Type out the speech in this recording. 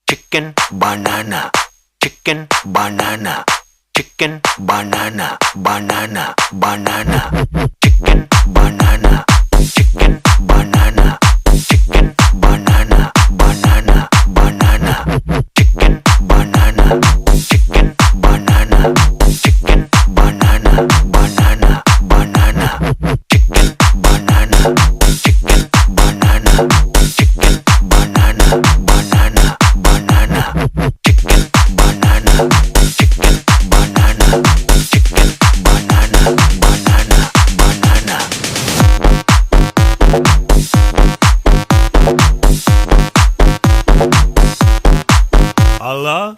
chicken banana, chicken banana, chicken banana, banana, banana, chicken banana, chicken banana, chicken banana, banana, banana, chicken banana, chicken banana, chicken banana, banana, banana, chicken banana, chicken banana, chicken banana, banana, banana, chicken banana, chicken banana, chicken banana, banana, banana. Allah